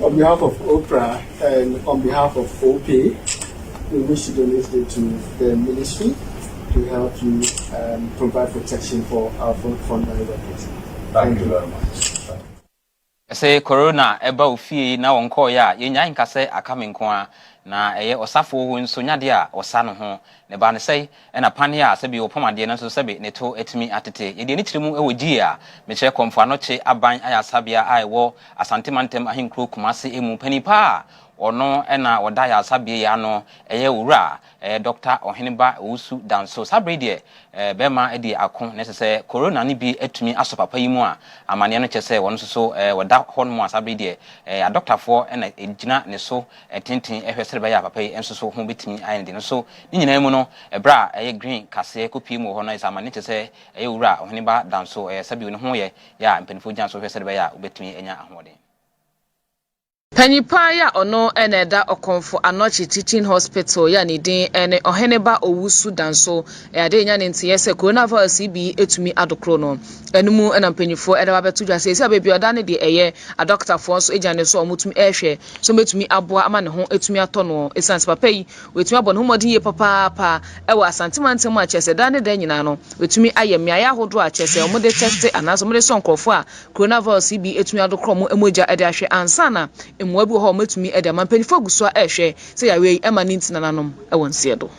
on behalf of OPRA and on behalf of OP, we wish to donate it to the ministry to help you provide protection for our frontline workers. Thank you very much. Say corona eba ofie na wonko ya yenya nkase akamenko na eye osafo wo nso nyade a osa no ho ne ba ne sei na pane a se bi opomade na so se bi ne to etimi atete ye de ni kiremu ewogi a me che KOMFO ANOKYE aban ayasabia a ewo asantemantam ahenkro kumase emu panipa ono na oda ya asabia ya no eye wura Dr. Oheniba Usu Danso sabre de bema edi akon ne se corona ni bi etumi aso papa yi mu a amane no chese wono so woda hon mu asabre de a doctor for na egina ne so tintin ehwesere ba ya papa yi enso so ho betumi ayi ne so ni nyina mu no bra green Kaseɛ kopi mu ho no isa amane chese wura Oheniba Danso sabi ne ho ye ya mpanifo janso ehwesere ba ya obetumi enya ahode Panipa ya ono eneda KOMFO ANOKYE Teaching Hospital ya ni din ene Oheniba Owusu Danso ade nya ne ntie se coronavirus bi etumi adokro no enumu ena mpanyifo eda babetu dwa se bebi oda ne de eye a doctor for so ejane so omutumi ehwe so metumi aboa ama ne ho etumi atono esanse papa yi wetumi abɔ ne homodin ye papa ewa asantemantam a chese da ne da nyina no wetumi ayemi aya hodo a chese omode teste anaso omode so nkrofo a coronavirus bi etumi adokro mo emoja ede ahwe ansana mwa bi ho metumi eda mampanifo guso ehwe se ya we ema ni ntina nanom ewon siedo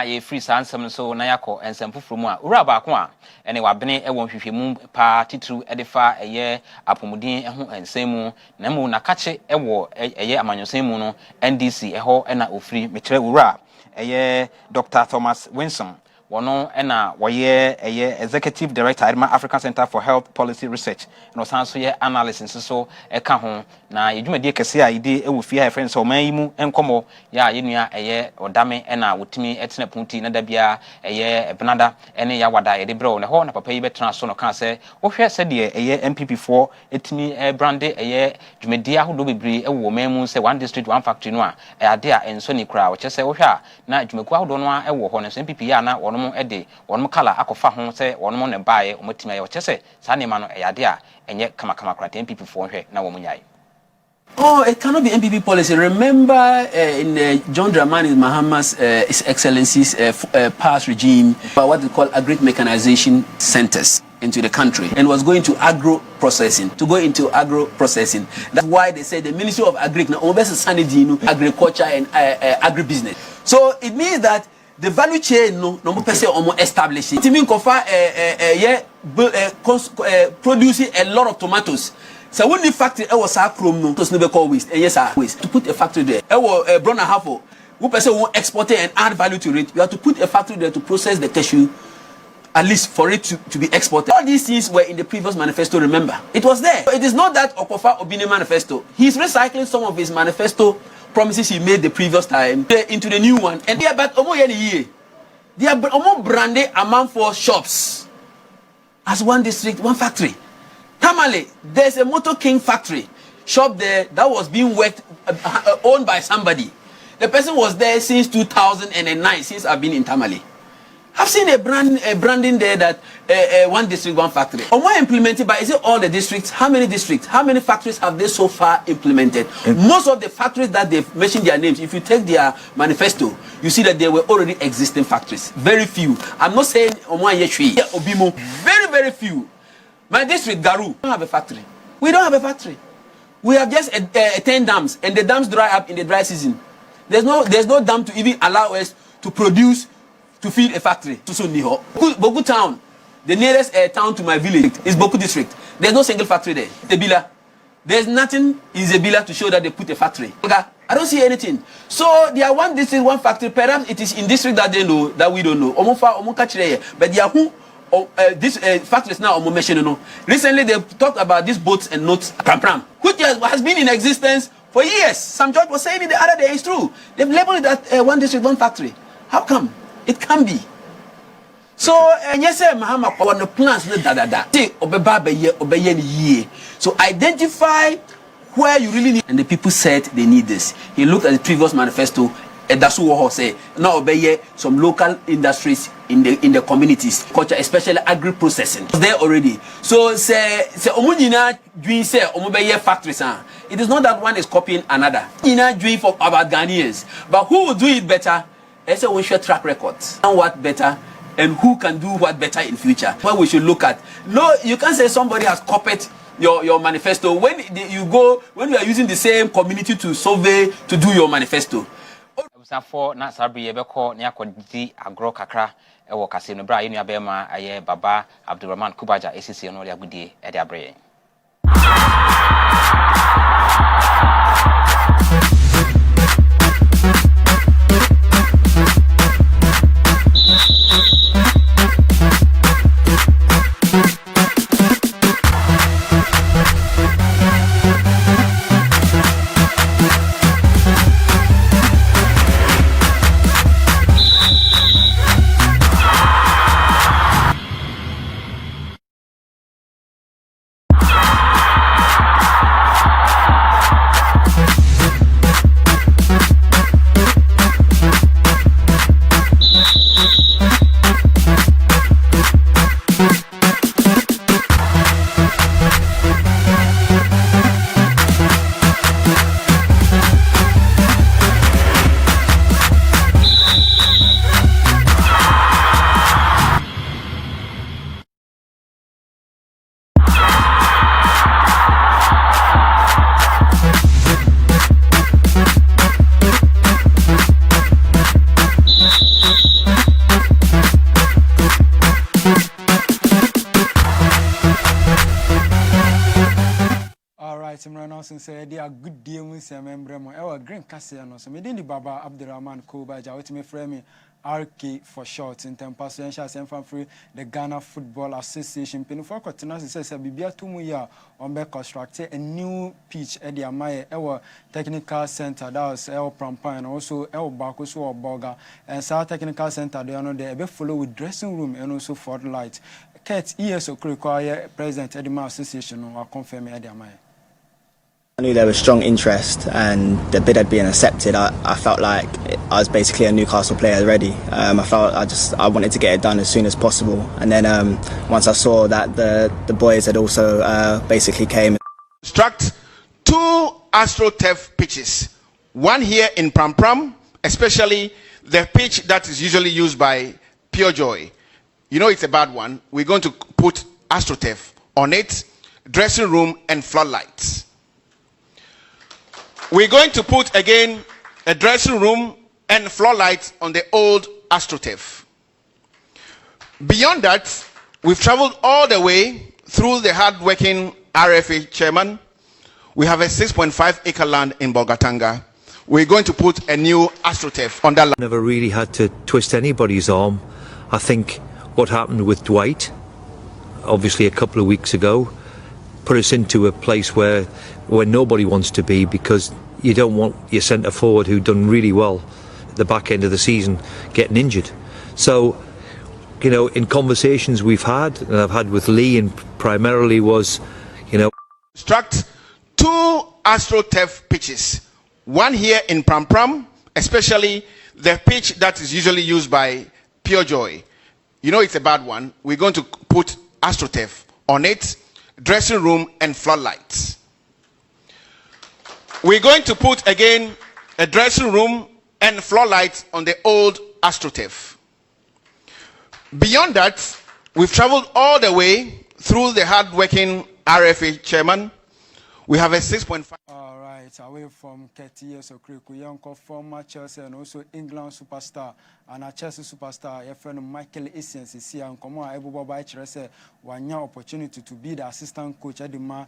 ye free sansem so na yakọ ensem fufuru mu a ura ba ko a ene wabene ewon hwehwemu pa titru edefa eye apomudin eho ensem mu na mu na kache ewo eye amanyosen mu no NDC eho na ofri mekyere ura eye Dr. Thomas Winson wono ena woye eye executive director Adma African Center for Health Policy Research no sanso ye analysis so eka ho na yedwumadi kese a ide ewo fie ha friends o man yi mu enkomo ya yenua eye odame ena wotimi etena punti na dabia eye benada ene ya wada ye de bro ne ho na papa yi betena so no kan se wo hwe se de eye MPP4 etimi brande eye dwumadi ahodo bebri ewo man mu se one district one factory no a ade a enso ni kra wo chese wo hwe a na dwumaku ahodo no a ewo ho ne so MPP ya na wonom ede wonom kala akofa ho se wonom ne baaye omatimi aye wo chese sa ne ma no ade a enye kama kra MPP4 hwe na wo munyai. Oh, it cannot be MPP policy. Remember in John Dramani's MAHAMA'S His Excellency's past regime, what they call agri mechanization centers into the country, and was going to agro processing. That's why they say the Ministry of Agriculture, agriculture and agribusiness. So it means that the value chain no person almost established it. Mean kofa producing a lot of tomatoes. So when the factory was our chrome no, to never call waste. Yes, waste to put a factory there. Brona half. Who person who export it and add value to it? You have to put a factory there to process the cashew, at least for it to be exported. All these things were in the previous manifesto. Remember, it was there. So it is not that Okofa Obini manifesto. He's recycling some of his manifesto promises he made the previous time into the new one. And they are about almost a year. They are almost branded among 4 shops as one district, one factory. Tamale, there's a Motor King factory shop there that was being worked owned by somebody. The person was there since 2009, since I've been in Tamale. I've seen a branding there that one district, one factory. Or more implemented, but is it all the districts? How many districts? How many factories have they so far implemented? Most of the factories that they've mentioned their names, if you take their manifesto, you see that they were already existing factories. Very few. I'm not saying Obimo. Very, very few. My district, Garu, don't have a factory. We don't have a factory. We have just 10 dams, and the dams dry up in the dry season. There's no dam to even allow us to produce, to feed a factory. Boku town, the nearest town to my village is Boku district. There's no single factory there. Zebila, there's nothing in Zebila to show that they put a factory. I don't see anything. So there are one district, one factory. Perhaps it is in district that they know that we don't know. But there are who this factories now are. Recently they talked about these boats and notes, which has been in existence for years. Some judge was saying it the other day. It's true. They've labeled it that one district, one factory. How come? It can be. So, yes, Mahama, on the plans, so identify where you really need. And the people said they need this. He looked at the previous manifesto. And that's what say. Now obey some local industries in the communities, culture, especially agri processing. There already. So say omunina doing say omobeye factories. It is not that one is copying another. Ina doing for about Ghanaians, but who will do it better? It's a we should track records and what better, and who can do what better in future. What we should look at. No, you can't say somebody has copied your manifesto when we are using the same community to survey to do your manifesto. For na sabri yebeko ni akodi agro kakra ewo Kaseɛ no bra yenu abema aye Baba Abdulrahman Kubaja ACC no le agudie e de abre. Say they are good deal with a member of Green Kaseɛ no so me the Baba Abdulrahman Kubaja with me frame RK for short in term presidential from free the Ghana Football Association Pinufo Kotina says a bibia 2 year on be constructed a new pitch at the Amaye our technical center that was El Prampa and also El Bakusu or Boga and South Technical Center they are not there be follow with dressing room and also floodlight. Kate ESO require President Edema Association or confirm at the Amaye. I knew there was strong interest and the bid had been accepted. I felt like I was basically a Newcastle player already. I felt I wanted to get it done as soon as possible. And then once I saw that the boys had also basically came. Construct 2 AstroTurf pitches. One here in Pram Pram, especially the pitch that is usually used by Pure Joy. You know it's a bad one. We're going to put AstroTurf on it, dressing room and floodlights. We're going to put again a dressing room and floodlights on the old AstroTurf. Beyond that, we've traveled all the way through the hard-working RFA chairman. We have a 6.5 acre land in Bolgatanga. We're going to put a new AstroTurf on that land. Never really had to twist anybody's arm. I think what happened with Dwight, obviously a couple of weeks ago, put us into a place where nobody wants to be, because you don't want your centre forward who done really well at the back end of the season getting injured. So, you know, in conversations we've had, and I've had with Lee, and primarily was, you know, construct 2 AstroTurf pitches, one here in Pram Pram, especially the pitch that is usually used by Pure Joy. You know it's a bad one. We're going to put AstroTurf on it, dressing room and floodlights. We're going to put again a dressing room and floodlights on the old AstroTurf. Beyond that, we've traveled all the way through the hard-working RFA chairman. We have a 6.5. All right, away from 30 years of Kriku, young former Chelsea and also England superstar and a Chelsea superstar, your friend Michael Essence is here and come on, everybody Chelsea one opportunity to be the assistant coach at the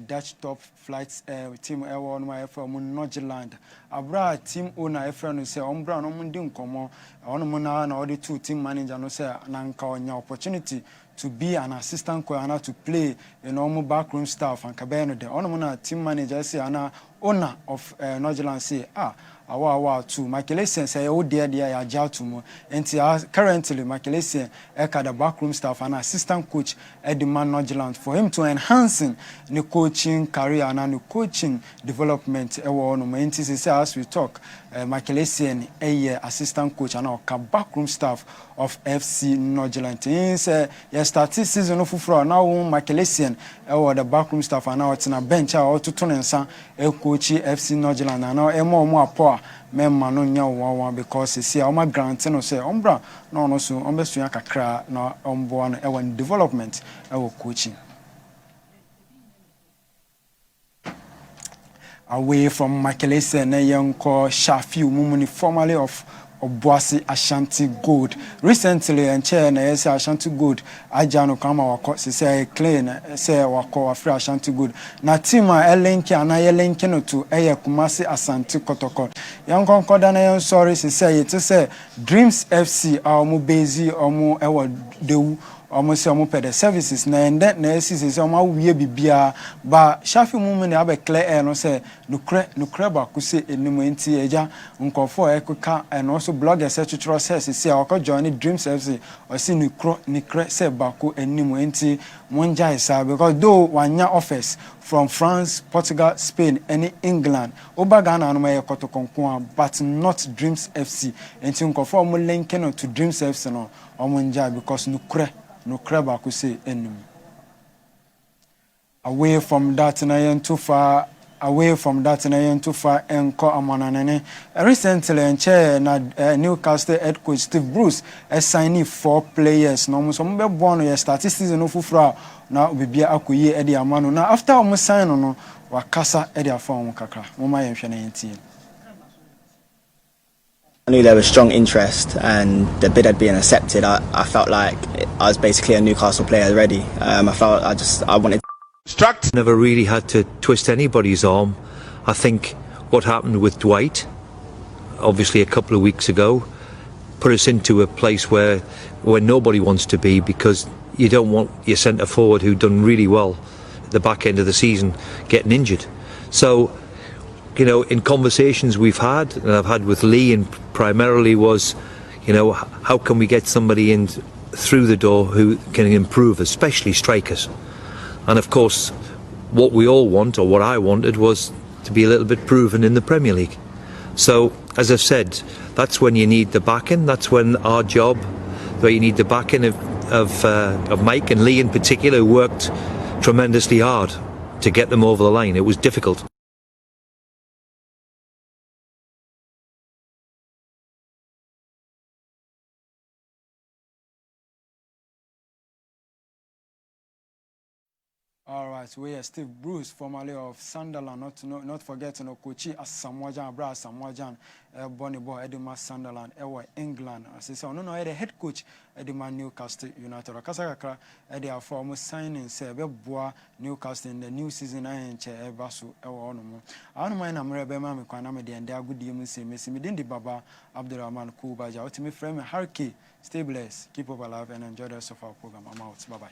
Dutch top flights team on my from Nordjylland. Abra team owner friend who say Umbra no mundin come on mona or the 2 team manager no say nanka on your opportunity to be an assistant coach and to play a normal backroom staff and kabeno the on team manager say ana owner of Nordjylland say awa to Michael Essence say oh dear ya jaw to mo and currently Michael Essence the backroom staff and assistant coach at the man Nordjylland for him to enhancing the coaching career and the coaching development as we talk Michael Essence assistant coach and our backroom staff of FC Nordjylland. He say started season of now Michael Essence the backroom staff and now it's in a bench or to turn and coach FC Nordjylland and now more power memma no nya wawa because see o grant no say ombra no so ombesua kakra na ombo no e development e coaching. Away from Michael Essence na yanko Shafiu Mumuni formerly of Obuasi Ashanti Gold. Recently, and chair na yes Ashanti Gold. Ajano kama wako say clean say wako afri Ashanti Gold. Na tima elenki ana yelenki no to Kumasi Asante Kotoko. Yanko koda na yon sorry say it say Dreams FC mu bezi mu ewa dewu almost some the services na and that na see say we bibia ba Shafi Mumuni abe clear air no say nukre ba ku say enimu enti eja nkofo ekuka and also bloggers etc say akọ join Dreams FC or see nukre say ba ku enimu enti monja isa because though wanya offers from France, Portugal, Spain, and England. Oba Ghana no may koto konkwa, but not Dreams FC. Enti nkofo mo linking to Dreams FC no omonja because nukre ba ku say enum. Away from that na yen too far enko amananene. Recently en chair na Newcastle head coach Steve Bruce signed 4 players no so mbe bono ye start season no fufura na obibia akoye e de amano na after o sign no wakasa e de afa o kakra mo ma yenhwe na yentie. I knew there was strong interest and the bid had been accepted. I felt like I was basically a Newcastle player already. I wanted. Never really had to twist anybody's arm. I think what happened with Dwight, obviously a couple of weeks ago, put us into a place where nobody wants to be, because you don't want your centre forward who done really well at the back end of the season getting injured. So, you know, in conversations we've had, and I've had with Lee, and primarily was, you know, how can we get somebody in through the door who can improve, especially strikers. And of course, what we all want, or what I wanted, was to be a little bit proven in the Premier League. So, as I've said, that's when you need the backing. That's when our job, where you need the backing of Mike and Lee in particular, who worked tremendously hard to get them over the line. It was difficult. All right, so we are Steve Bruce, formerly of Sunderland, not forgetting Okochi Asamoah Bra Asamoah Bonnie Boy Edema Sunderland, England. As I say, no, the head coach Edema Newcastle United. Kasakakra Edia for almost signing say Boa Newcastle in the new season. I ain't Basu Ewonomo. I don't mind Amre Bema Mikwanamedi and they are good DMC Messi Baba Abdurrahman Kubaja. Ultimate friend Harky. Stay blessed, keep up alive, and enjoy the rest of our program. I'm out. Bye bye.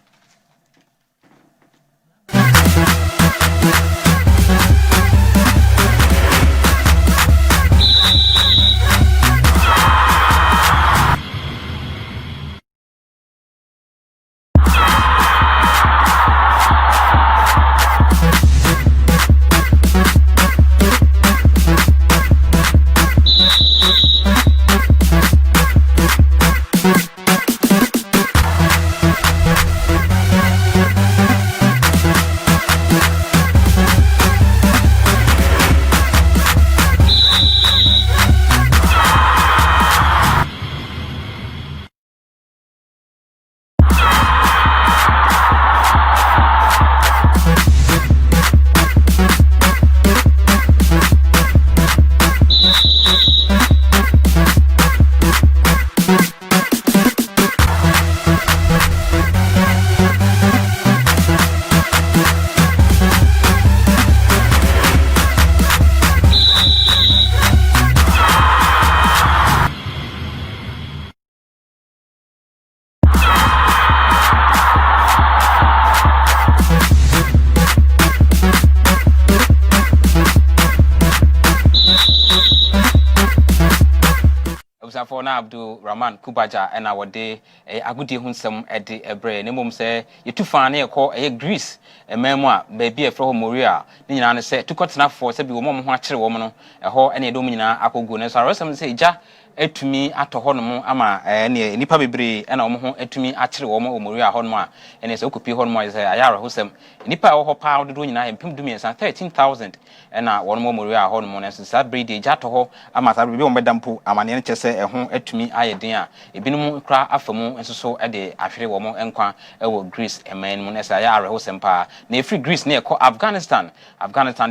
For now, Abdul Rahman Kubaja and our day a good day some at the brain. Nemum say you too funny a call a Greece a memoir, baby from MORIA. Nina said to cut enough for Sabi woman watcher woman a whole any domina apple goodness. I some say ja to me at a honmo ama any nipa bebre and a to me actually woman or MORIA honma and it's okupi honma is a yara whosem nipa or pound doing I am pim doing 13,000 and one more MORIA hormones and sad breed jatoho amata be on Madampu amanian chese etumi ayedin a ebinum kra afamu enso e de ahwere wo mo enkwa e wo Greece eman mu nesa ya are hosempa na efri Greece na ekọ Afghanistan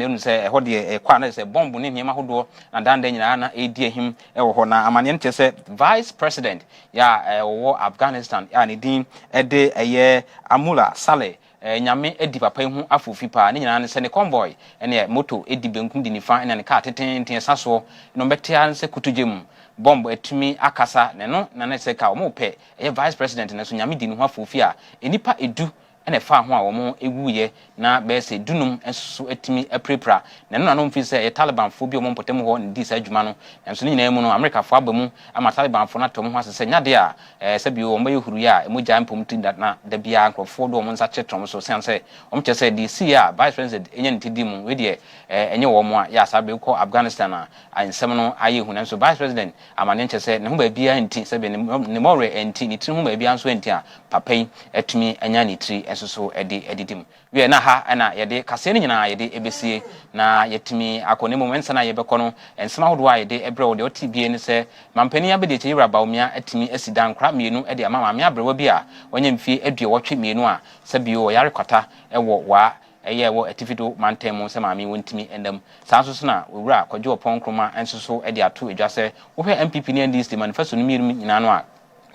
e nu se e ho de ekwa na se bomb ne niam ahodo na danda nyina na edi ahim e wo ho na amane nte se vice president ya wo Afghanistan ya ne din e de eye AMRULLAH SALEH nyame edi papa hu afofi pa ne nyina ne se ne convoy ene moto edi benkum di nifa ene ne ka teten saso no betia se kutugem bomb etumi akasa ne no na ne se ka o mo pe e vice president ne so nyame di ne ho afofi a enipa edu ene fa ho a wo mo ewuye na be se dunum enso etimi aprepra ne no na no mfi se Taliban fo bi o mo potem ho ne di sa adwuma no enso ne nyina mu no America fo abamu ama Taliban fo na tom ho asese nyade a se bi o mo yehuru ya mo gya mpom tin na da bia nkrofo do mo nsa chetom so sense o mo chese DC a vice president enye ntidi mu we de enye wo mo a ya sabe ko Afghanistan a ensem no ayehu na so vice president amane chese ne ho ba bia nti se be ne MORIA enti ni tri ho ba bia nso enti a papai etumi anya ni tri so edidim we na ha na yede Kaseɛ ne nyina yede ebesie na yetimi akone moment na yebekɔ no ensema hodo a yede ebre wo de otibie ne sɛ mampani abede kyira Bawumia atimi asidan kra mienu de ama maame abrewa bi a wanya mfie aduɔtwe mienu a sɛ bio yare kwata ɛwɔ wa ɛyɛ wɔ atifido mantemu sɛ maame wontimi endam saa so na owura KOMFO nkroma enso so de ato edwa sɛ wo hwɛ MPP ne NDC'S manifesto no mienu nyina no a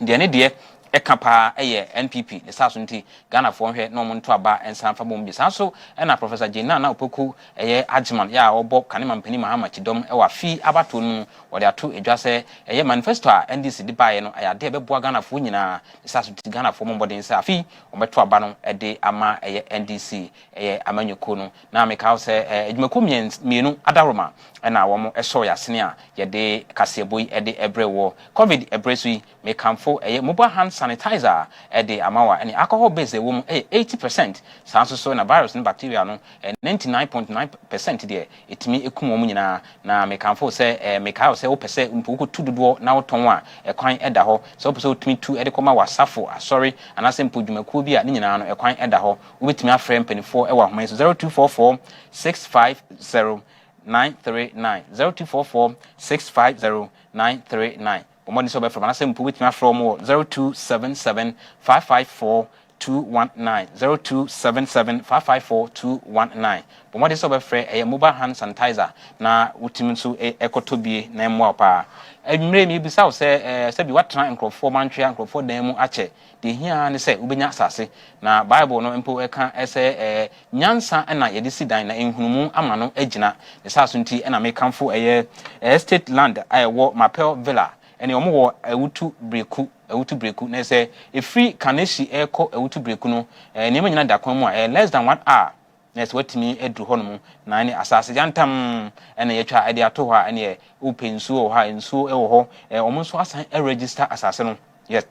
de ne de ekapa eye NPP ne saso nti Ghana fo hwe no monto aba ensan fa bom bi saso na Professor Jina na OPOKU eye AGYEMANG ya obo kanema mpani MAHAMA'S dom e wa fi abato no wo de ato edwa se eye manifesto a NDC di bae no aya de beboa Ghana fo nyina saso nti Ghana fo mombodin se afi obeto aba no e de ama eye NDC eye amanyoko no na meka se edwumako mienu adaroma na wo mo eso yasene a ye de Kaseɛ boy e de ebre wo covid ebresu me kamfo eye mobile hand sanitizer de amawa any alcohol based wom 80% sanso na virus and bacteria no 99.9% there etimi ekum wom nyina na mekanfo se mekao se opese mpuko tudodo na woton a ekwan eda ho se opese otumi tu de koma wasafo sorry anase mpodwumakuo bi a ne nyina no ekwan eda ho wobetimi afrɛ mpanifo e wa homa so 0244 650 939 0244 650 939 Omoni so be from anase mpu wetimi afrɛ mo 0277 554 219 0277554219. But what is over free a mobile hand sanitizer na utiminsu ekotobie na mwa pa. Emre mi bisa say say bi watran enkrofo mantwe enkrofo dan mu ache. De hia ne say ubenya asase na Bible no mpo eka say nyansa na yede si dan na enhunumu ama no agina. Ne sa so nti na mekamfo estate land ayewo Mapel Villa. Ene omo wo ewutu breku na say e free kaneshi eko ewutu breku no niam nyina da kwan mu less than 1 hour na say watimi edru hono na ne asase jantam ene yetwa ade ato ha ene open nsuo ha nsuo ewo ho omo so asan register asase no yes